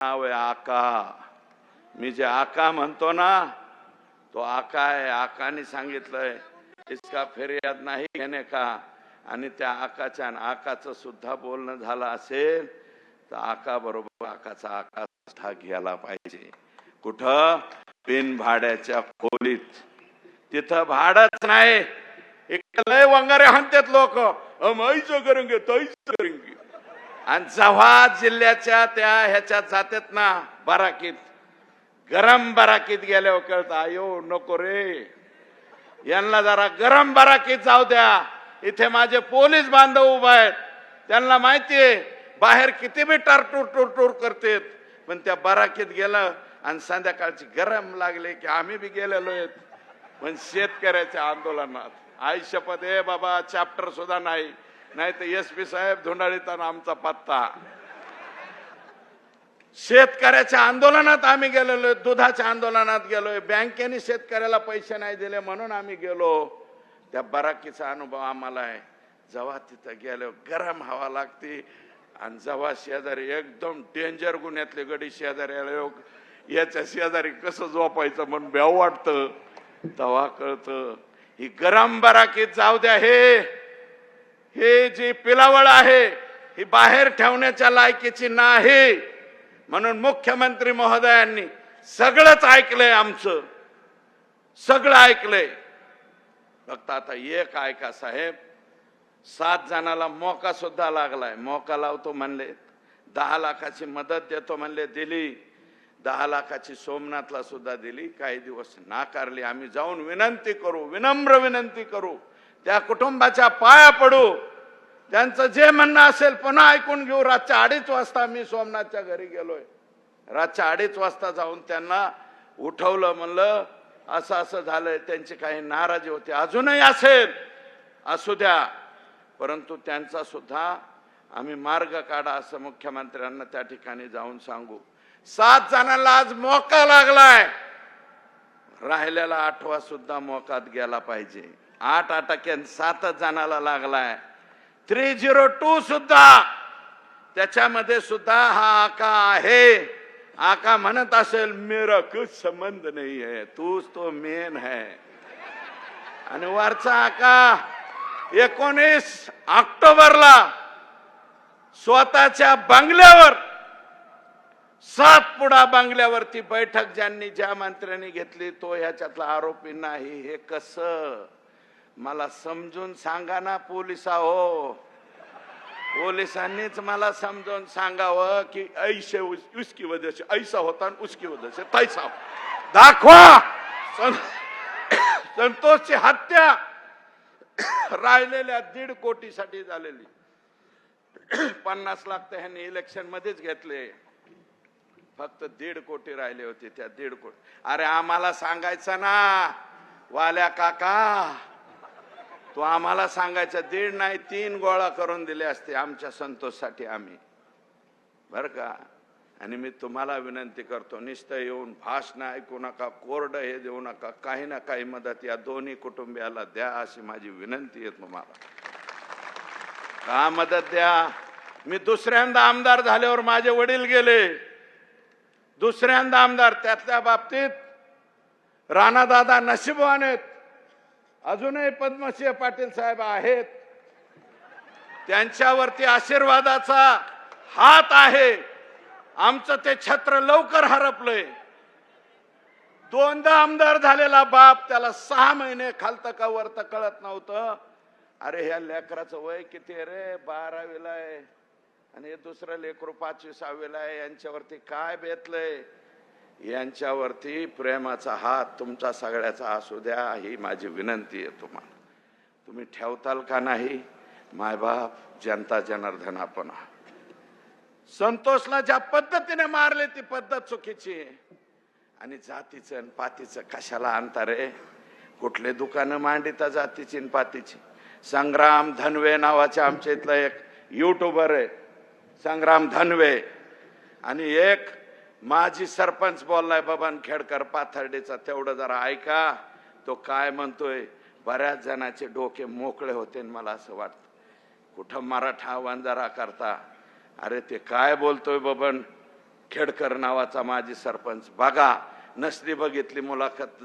नाव आहे आका. मी जे आका म्हणतो ना तो आका आहे. आकाने सांगितलंय इसका फिर्याद नाही घेणे का. आणि त्या आकाचं सुद्धा बोलणं झालं असेल तर आका बरोबर आकाचा आका घ्यायला पाहिजे. कुठं? बिन भाड्याच्या खोलीत. तिथं भाडच नाही. एक लय वंगारे हाणतात लोक, ऐचं करेंगे तैचं करेंगे. आणि जेव्हा जिल्ह्याच्या त्या ह्याच्यात जातात ना बाराकीत, गरम बाराकीत गेल्यावर कळतं आयो नको रे, यांना जरा गरम बाराकीत जाऊ द्या. इथे माझे पोलीस बांधव उभा आहेत, त्यांना माहितीये बाहेर किती बी टारटूर टूर करतात, पण त्या बाराकीत गेलं आणि संध्याकाळची गरम लागले की आम्ही बी गेलेलो आहेत. पण शेतकऱ्याच्या आंदोलनात आई शपथ आहे बाबा, चॅप्टर सुद्धा नाही. नाही तर SP साहेब धुंडाळीताना आमचा पत्ता. शेतकऱ्याच्या आंदोलनात आम्ही गेलेलो, दुधाच्या आंदोलनात गेलोय. बँकेने शेतकऱ्याला पैसे नाही दिले म्हणून आम्ही गेलो. त्या बराकीचा अनुभव आम्हाला आहे. जेव्हा तिथं गेलो गरम हवा लागते आणि जेव्हा शेजारी एकदम डेंजर गुन्ह्यातले गडी शेजारी आले, याच्या शेजारी कसं झोपायचं म्हणून भ्याव वाटतं, तेव्हा कळतं ही गरम बराकीत जाऊ द्या. हे जी पिलावळ आहे ही बाहेर ठेवण्याच्या लायकीची नाही. म्हणून मुख्यमंत्री महोदयांनी सगळंच ऐकलंय, आमचं सगळं ऐकलंय. फक्त आता एक ऐका साहेब, 7 जणाला मोका सुद्धा लागलाय. मोका लावतो म्हणले, 10 लाखाची मदत देतो म्हणले, दिली. 10 लाखाची सोमनाथला सुद्धा दिली. काही दिवस नाकारली. आम्ही जाऊन विनंती करू, विनम्र विनंती करू, त्या कुटुंबाच्या पाया पडू, त्यांचं जे म्हणणं असेल पुन्हा ऐकून घेऊ. रातच्या 2:30 वाजता मी सोमनाथच्या घरी गेलोय. रातच्या 2:30 वाजता जाऊन त्यांना उठवलं, म्हणलं असं असं झालंय. त्यांची काही नाराजी होती, अजूनही असेल, असू द्या, परंतु त्यांचा सुद्धा आम्ही मार्ग काढा असं मुख्यमंत्र्यांना त्या ठिकाणी जाऊन सांगू. 7 जणांना आज मोका लागलाय, राहिलेला 8वा सुद्धा मोकात गेला पाहिजे. 8 अटकेन 7 जणाला लागलाय. 302 सुद्धा त्याच्यामध्ये सुद्धा हा आका आहे. आका म्हणत असेल मेरा कुछ संबंध नहीं है, तूच तो मेन है. आणि वरचा आका 19 ऑक्टोबरला स्वतःच्या बंगल्यावर, सातपुडा बंगल्यावरती बैठक ज्या मंत्र्यांनी घेतली तो ह्याच्यातला आरोपी नाही. हे कसं मला समजून सांगा ना पोलिसांनो. पोलिसांनीच मला समजून सांगावं की ऐसे उसकी वजह से ऐसा होता आणि उसकी वजह से तैसा. दाखवा. संतोषची हत्या राहिलेल्या 1.5 कोटीसाठी झालेली. 50 लाख तर ह्यांनी इलेक्शन मध्येच घेतले. फक्त 1.5 कोटी राहिले होते. त्या 1.5 कोटी अरे आम्हाला सांगायचं ना वाल्या काका, तो आम्हाला सांगायचा. 1.5 नाही 3 गोळा करून दिले असते आमच्या संतोषसाठी आम्ही, बर का. आणि मी तुम्हाला विनंती करतो, नुसतं येऊन भाषण ऐकू नका, कोरडं हे देऊ नका, काही ना काही मदत या दोन्ही कुटुंबियाला द्या अशी माझी विनंती आहे तुम्हाला. का मदत द्या. मी दुसऱ्यांदा आमदार झाल्यावर माझे वडील गेले, दुसऱ्यांदा आमदार. त्यातल्या बाबतीत राणादादा नशीबवान आहेत. अजूनही पद्मसिंह पाटील साहेब आहेत, त्यांच्यावरती आशीर्वादाचा हात आहे. आमचं ते छत्र लवकर हरपलंय. 2दा आमदार झालेला बाप, त्याला 6 महिने खालतं का वरतं कळत नव्हतं. अरे ह्या लेकराचं वय किती आहे रे, 12वीला आहे, आणि हे दुसरं लेकरू 5वी-6वीला आहे. यांच्यावरती काय बेतलंय. यांच्यावरती प्रेमाचा हात तुमचा सगळ्याचा असू द्या ही माझी विनंती आहे तुम्हाला. तुम्ही ठेवताल का नाही. मायबाप, जनता जनार्दन आपण. संतोषला ज्या पद्धतीने मारले ती पद्धत चुकीची आहे. आणि जातीचं आणि पातीचं कशाला आणता रे. कुठले दुकानं मांडिता जातीची आणि पातीची. संग्राम धनवे नावाचे आमच्या इथला एक युट्यूबर आहे, संग्राम धनवे. आणि एक माजी सरपंच बोललाय बबन खेडकर पाथर्डीचा, तेवढं जरा ऐका. तो काय म्हणतोय, बऱ्याच जणांचे डोके मोकळे होते. मला असं वाटतं कुठं मराठा वंजारा करता. अरे ते काय बोलतोय बबन, खेडकर नावाचा माजी सरपंच. बघा, नसली बघितली मुलाखत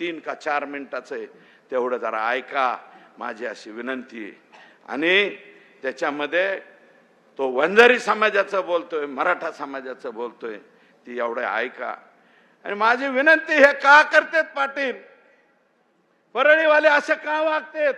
3 का 4 मिनिटाचं आहे, तेवढं जरा ऐका, माझी अशी विनंती आहे. आणि त्याच्यामध्ये तो वंजारी समाजाचं बोलतोय, मराठा समाजाचं बोलतोय, ती एवढं ऐका. आणि माझी विनंती, हे का करतेत पाटील, परळीवाले असे का वागतेत?